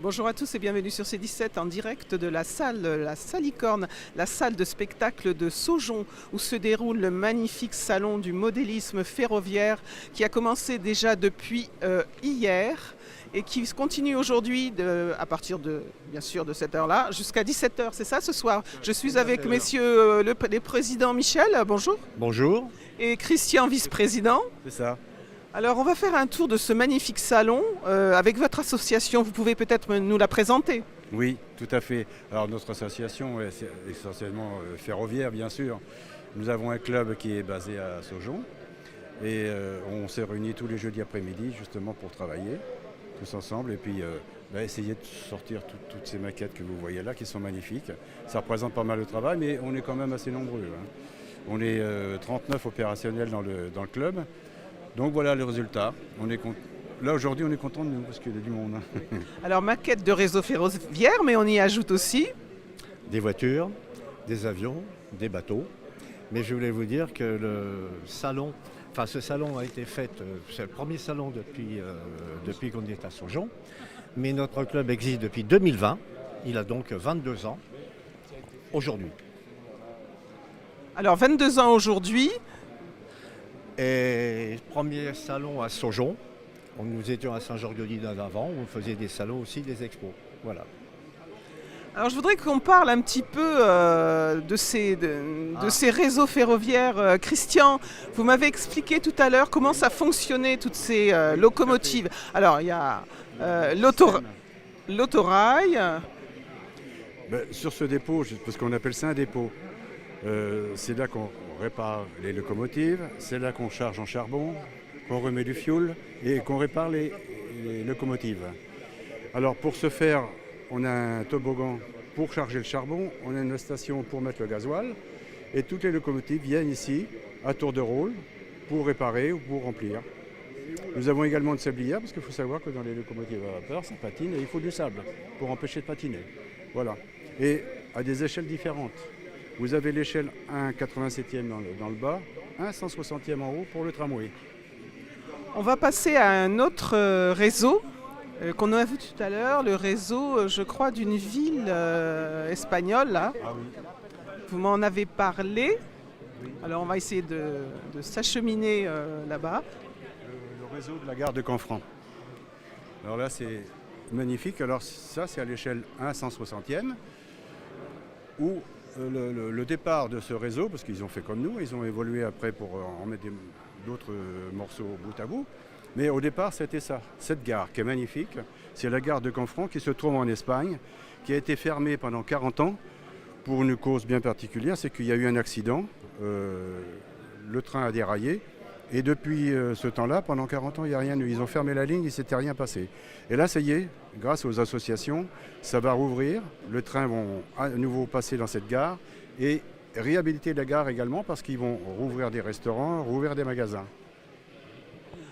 Bonjour à tous et bienvenue sur C17 en direct de la Salicorne, la salle de spectacle de Saujon où se déroule le magnifique salon du modélisme ferroviaire qui a commencé déjà depuis hier et qui continue aujourd'hui à partir de, bien sûr, de cette heure-là jusqu'à 17h. C'est ça ce soir? Je suis avec messieurs les présidents Michel, bonjour. Bonjour. Et Christian, vice-président. C'est ça. Alors on va faire un tour de ce magnifique salon avec votre association, vous pouvez peut-être nous la présenter. Oui, tout à fait. Alors notre association est essentiellement ferroviaire, bien sûr. Nous avons un club qui est basé à Saujon et on s'est réunis tous les jeudis après-midi justement pour travailler tous ensemble et puis essayer de sortir toutes ces maquettes que vous voyez là qui sont magnifiques. Ça représente pas mal de travail mais on est quand même assez nombreux, hein. On est 39 opérationnels dans le club. Donc voilà le résultat. Là aujourd'hui on est content de nous parce qu'il y a du monde. Alors maquette de réseau ferroviaire, mais on y ajoute aussi des voitures, des avions, des bateaux. Mais je voulais vous dire que ce salon a été fait, c'est le premier salon depuis qu'on est à Saujon. Mais notre club existe depuis 2020. Il a donc 22 ans aujourd'hui. Alors 22 ans aujourd'hui. Et premier salon à Saujon. Nous étions à Saint-Georges-de-Lille avant, où on faisait des salons aussi, des expos. Voilà. Alors je voudrais qu'on parle un petit peu de ces réseaux ferroviaires. Christian, vous m'avez expliqué tout à l'heure comment ça fonctionnait, toutes ces locomotives. Alors il y a l'autorail. Sur ce dépôt, parce qu'on appelle ça un dépôt, c'est là qu'on répare les locomotives, c'est là qu'on charge en charbon, qu'on remet du fioul et qu'on répare les locomotives. Alors pour ce faire, on a un toboggan pour charger le charbon, on a une station pour mettre le gasoil et toutes les locomotives viennent ici à tour de rôle pour réparer ou pour remplir. Nous avons également une sablière parce qu'il faut savoir que dans les locomotives à vapeur, ça patine et il faut du sable pour empêcher de patiner. Voilà. Et à des échelles différentes. Vous avez l'échelle 1,87e dans le bas, 1,160e en haut pour le tramway. On va passer à un autre réseau qu'on a vu tout à l'heure, le réseau, je crois, d'une ville espagnole. Là. Ah oui. Vous m'en avez parlé. Oui. Alors on va essayer de s'acheminer là-bas. Le réseau de la gare de Canfranc. Alors là, c'est magnifique. Alors ça, c'est à l'échelle 1,160e où le départ de ce réseau, parce qu'ils ont fait comme nous, ils ont évolué après pour en mettre d'autres morceaux bout à bout. Mais au départ, c'était ça, cette gare qui est magnifique. C'est la gare de Canfranc qui se trouve en Espagne, qui a été fermée pendant 40 ans pour une cause bien particulière, c'est qu'il y a eu un accident, le train a déraillé. Et depuis ce temps-là, pendant 40 ans, il n'y a rien eu. Ils ont fermé la ligne, il ne s'était rien passé. Et là, ça y est, grâce aux associations, ça va rouvrir. Le train va à nouveau passer dans cette gare et réhabiliter la gare également parce qu'ils vont rouvrir des restaurants, rouvrir des magasins.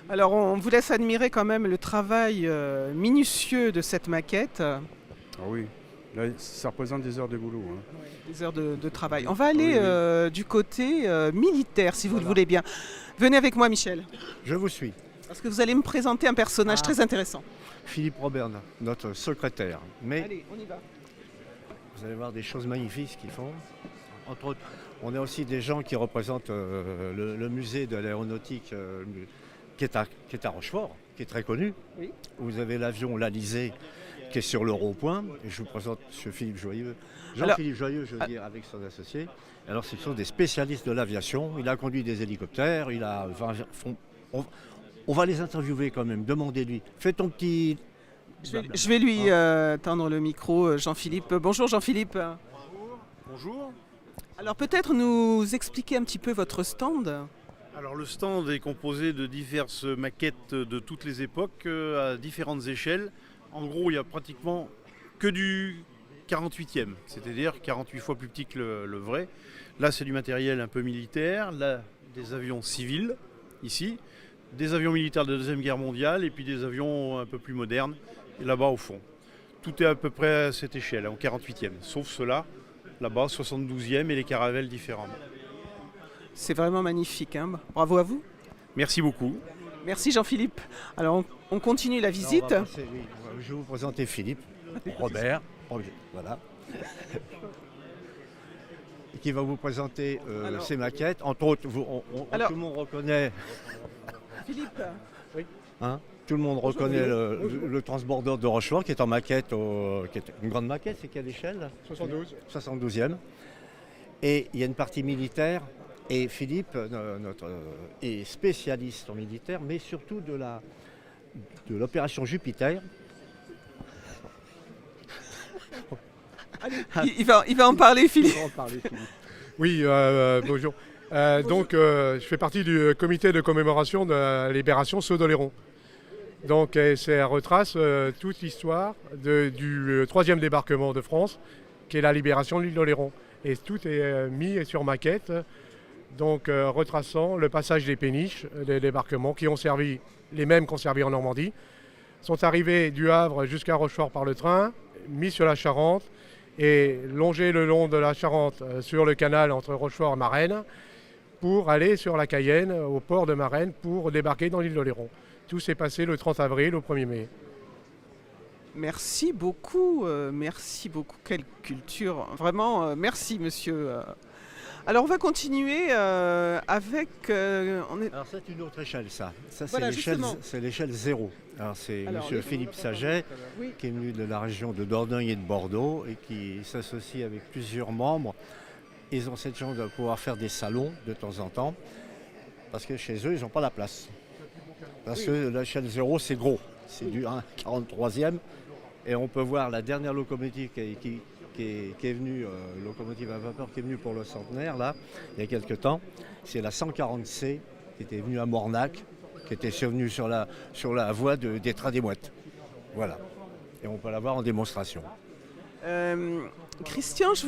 Alors, on vous laisse admirer quand même le travail minutieux de cette maquette. Ah oui, là, ça représente des heures de boulot. Hein. Ouais, des heures de travail. On va aller du côté militaire, si vous le voulez bien. Venez avec moi, Michel. Je vous suis. Parce que vous allez me présenter un personnage très intéressant. Philippe Robert, notre secrétaire. Mais allez, on y va. Vous allez voir des choses magnifiques qu'ils font. Entre autres, on a aussi des gens qui représentent le musée de l'aéronautique qui est à Rochefort, qui est très connu. Oui. Vous avez l'avion l'Alizé qui est sur le rond-point. Et je vous présente M. Philippe Joyeux. Jean-Philippe Joyeux, je veux dire, avec son associé. Alors, ce sont des spécialistes de l'aviation. Il a conduit des hélicoptères. On va les interviewer quand même. Demandez-lui. Fais ton petit... Je vais lui tendre le micro, Jean-Philippe. Bonjour, Jean-Philippe. Bonjour. Alors, peut-être nous expliquer un petit peu votre stand. Alors le stand est composé de diverses maquettes de toutes les époques à différentes échelles. En gros, il n'y a pratiquement que du 48e, c'est-à-dire 48 fois plus petit que le vrai. Là, c'est du matériel un peu militaire, là, des avions civils, ici, des avions militaires de la Deuxième Guerre mondiale et puis des avions un peu plus modernes, et là-bas au fond. Tout est à peu près à cette échelle, en 48e, sauf ceux-là, là-bas, 72e et les caravelles différentes. C'est vraiment magnifique, hein. Bravo à vous. Merci beaucoup. Merci Jean-Philippe. Alors on continue la Alors, on visite. va passer, oui, je vais vous présenter Philippe, Robert, voilà, qui va vous présenter Alors- ses maquettes. Entre autres, Alors- tout le monde reconnaît, Philippe, hein, tout le monde reconnaît le transbordeur de Rochefort qui est en maquette, qui est une grande maquette, c'est quelle échelle là 72e. Et il y a une partie militaire. Et Philippe est spécialiste en militaire, mais surtout de l'opération Jupiter. il va en parler Philippe. On va en parler, Philippe. Oui, bonjour. Donc, je fais partie du comité de commémoration de la libération Saut-d'Oléron. Donc, ça retrace toute l'histoire du troisième débarquement de France, qui est la libération de l'île d'Oléron. Et tout est mis sur maquette, donc retraçant le passage des péniches, des débarquements qui ont servi, les mêmes qui ont servi en Normandie, sont arrivés du Havre jusqu'à Rochefort par le train, mis sur la Charente et longés le long de la Charente sur le canal entre Rochefort et Marennes pour aller sur la Cayenne, au port de Marennes, pour débarquer dans l'île d'Oléron. Tout s'est passé le 30 avril au 1er mai. Merci beaucoup, quelle culture. Vraiment, merci monsieur. Alors on va continuer avec... Alors c'est une autre échelle, ça. Ça Voilà, justement. c'est l'échelle 0. Alors c'est Alors, monsieur Philippe Saget, Oui. qui est venu de la région de Dordogne et de Bordeaux et qui s'associe avec plusieurs membres. Ils ont cette chance de pouvoir faire des salons de temps en temps, parce que chez eux, ils n'ont pas la place. Parce que l'échelle 0, c'est gros. C'est du 1,43e. Et on peut voir la dernière locomotive qui est venue, locomotive à vapeur qui est venue pour le centenaire, là, il y a quelques temps. C'est la 140C qui était venue à Mornac, qui était survenue sur la voie des trains des Mouettes. Voilà. Et on peut la voir en démonstration. Christian, je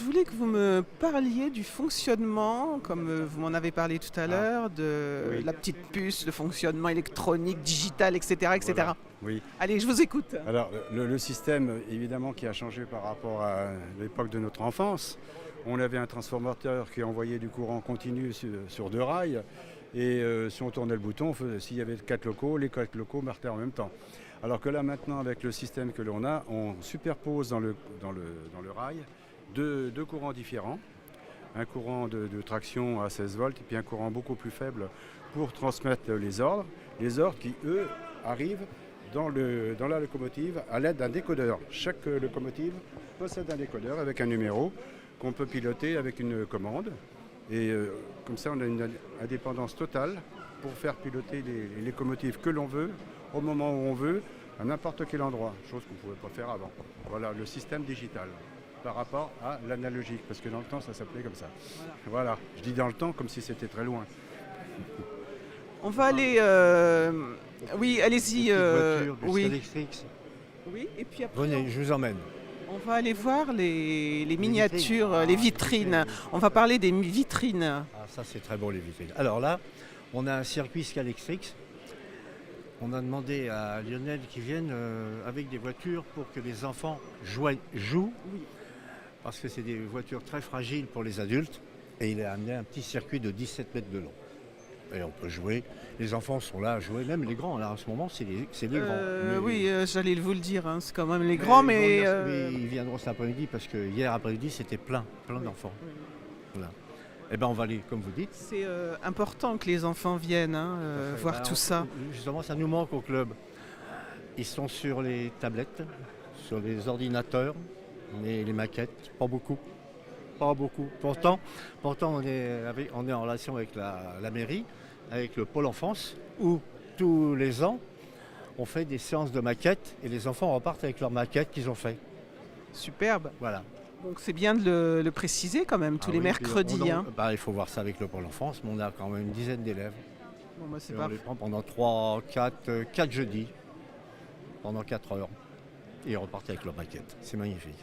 voulais que vous me parliez du fonctionnement, comme vous m'en avez parlé tout à l'heure, de Oui. la petite puce, le fonctionnement électronique, digital, etc. etc. Voilà. Oui. Allez, je vous écoute. Alors, le système, évidemment, qui a changé par rapport à l'époque de notre enfance. On avait un transformateur qui envoyait du courant continu sur 2 rails. Et si on tournait le bouton, s'il y avait 4 locaux, les 4 locaux marchaient en même temps. Alors que là, maintenant, avec le système que l'on a, on superpose dans le rail deux courants différents. Un courant de traction à 16 volts et puis un courant beaucoup plus faible pour transmettre les ordres. Les ordres qui, eux, arrivent dans la locomotive à l'aide d'un décodeur. Chaque locomotive possède un décodeur avec un numéro qu'on peut piloter avec une commande. Et comme ça, on a une indépendance totale pour faire piloter les locomotives que l'on veut, au moment où on veut, à n'importe quel endroit, chose qu'on ne pouvait pas faire avant. Voilà, le système digital par rapport à l'analogique, parce que dans le temps, ça s'appelait comme ça. Voilà, je dis dans le temps comme si c'était très loin. On va aller... Oui, allez-y. Petite voiture, bus Oui. électrique. Oui, et puis après, Venez, je vous emmène. on va aller voir les miniatures, vitrines. les Ah, vitrines. les vitrines. On va parler des vitrines. Ah, ça c'est très beau les vitrines. Alors là, on a un circuit Scalextrix. On a demandé à Lionel qu'ils viennent avec des voitures pour que les enfants jouent. Parce que c'est des voitures très fragiles pour les adultes. Et il a amené un petit circuit de 17 mètres de long. Et on peut jouer. Les enfants sont là à jouer, même les grands. Là, en ce moment, c'est les grands. Mais- Oui, j'allais vous le dire, hein, c'est quand même les grands, mais... Ils viendront cet après-midi parce que hier après-midi, c'était plein d'enfants. Voilà. Eh ben, on va aller, comme vous dites. C'est important que les enfants viennent voir Ben, tout ça. Justement, ça nous manque au club. Ils sont sur les tablettes, sur les ordinateurs, mais les maquettes, pas beaucoup. Pas beaucoup. Pourtant on est en relation avec la mairie, avec le pôle enfance, où tous les ans, on fait des séances de maquettes et les enfants repartent avec leurs maquettes qu'ils ont fait. Superbe. Voilà. Donc c'est bien de le préciser quand même, tous Ah les oui, mercredis. puis hein. il faut voir ça avec le pôle enfance, mais on a quand même une dizaine d'élèves. Bon, bah, c'est Et on parfait. les prend pendant 4 jeudis, pendant 4 heures. Et ils repartent avec leurs maquettes. C'est magnifique.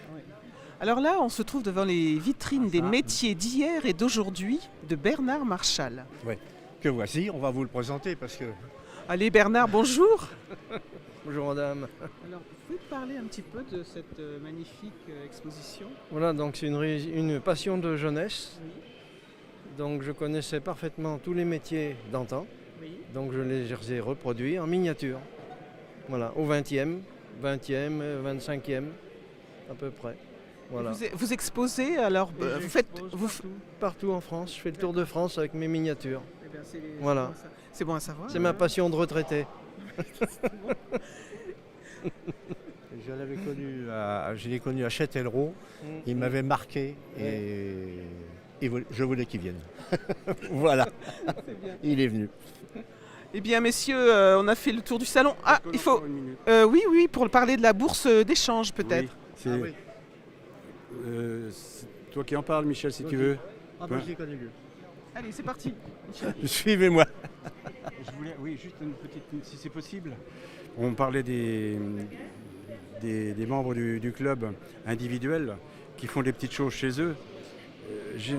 Alors là, on se trouve devant les vitrines des ça. métiers d'hier et d'aujourd'hui de Bernard Marchal. Que voici, on va vous le présenter parce que Allez Bernard, bonjour. Bonjour madame. Alors, vous pouvez parler un petit peu de cette magnifique exposition? Voilà, donc c'est une passion de jeunesse. Donc je connaissais parfaitement tous les métiers d'antan. Donc je les ai reproduits en miniature. Voilà, au 20e, 25e, à peu près. Voilà. Vous exposez alors Et vous faites j'expose partout en France. Je fais le tour de France avec mes miniatures. Eh bien, Voilà. C'est bon à savoir. C'est ma passion de retraité. Je l'ai connu à Châtellerault, il m'avait marqué et je voulais qu'il vienne. Voilà, il est venu. Eh bien, messieurs, on a fait le tour du salon. Ah, il faut. Oui, pour parler de la bourse d'échange, peut-être. Oui, c'est toi qui en parles, Michel, si tu veux. Ah ben, je l'ai connu lui. Allez, c'est parti. Suivez-moi. Je voulais, oui, juste une petite, si c'est possible. On parlait des membres du club individuels qui font des petites choses chez eux. J'ai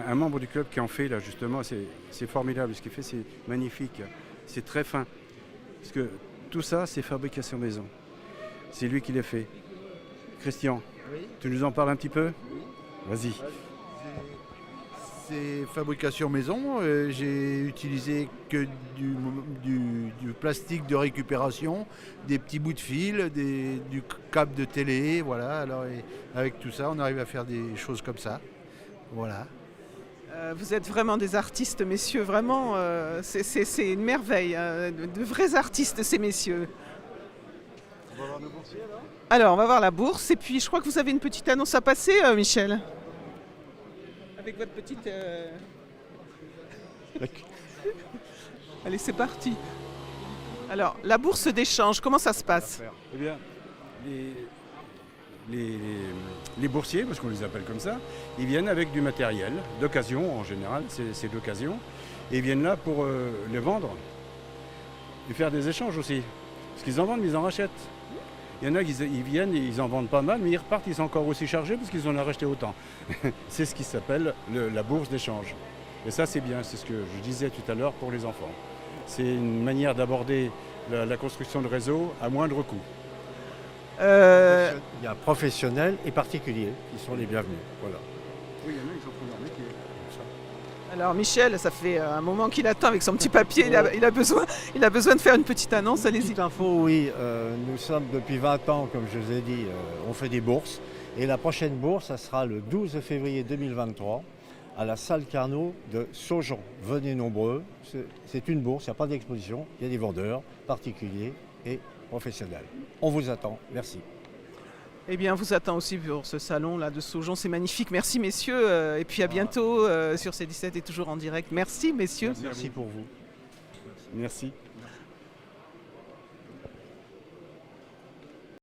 un membre du club qui en fait là justement, c'est formidable. Ce qu'il fait, c'est magnifique, c'est très fin. Parce que tout ça, c'est fabrication maison. C'est lui qui les fait. Christian, tu nous en parles un petit peu ? Vas-y. C'est fabrication maison. J'ai utilisé que du plastique de récupération, des petits bouts de fil, du câble de télé. Voilà. Alors, avec tout ça, on arrive à faire des choses comme ça. Voilà. Vous êtes vraiment des artistes, messieurs. Vraiment, c'est une merveille. De vrais artistes, ces messieurs. On va voir nos boursiers alors ? Alors, on va voir la bourse. Et puis, je crois que vous avez une petite annonce à passer, Michel. Avec votre petite... Allez, c'est parti. Alors, la bourse d'échange, comment ça se passe ? Eh bien, les boursiers, parce qu'on les appelle comme ça, ils viennent avec du matériel, d'occasion en général, c'est d'occasion, et ils viennent là pour les vendre et faire des échanges aussi. Parce qu'ils en vendent, mais ils en rachètent. Il y en a qui ils viennent et ils en vendent pas mal, mais ils repartent, ils sont encore aussi chargés parce qu'ils en ont racheté autant. C'est ce qui s'appelle la bourse d'échange. Et ça, c'est bien, c'est ce que je disais tout à l'heure pour les enfants. C'est une manière d'aborder la construction de réseaux à moindre coût. Il y a professionnels et particuliers qui sont les bienvenus. Voilà. Oui, il y en a, ils en font leur métier. Alors, Michel, ça fait un moment qu'il attend avec son petit papier. Il a besoin de faire une petite annonce. Allez-y. Petite info, oui, nous sommes depuis 20 ans, comme je vous ai dit, on fait des bourses. Et la prochaine bourse, ça sera le 12 février 2023 à la salle Carnot de Saujon. Venez nombreux, c'est une bourse, il n'y a pas d'exposition, il y a des vendeurs particuliers et professionnels. On vous attend, merci. Eh bien, on vous attend aussi pour ce salon-là de Saujon. C'est magnifique. Merci, messieurs. Et puis, à bientôt sur C17 et toujours en direct. Merci, messieurs. Merci pour vous. Merci.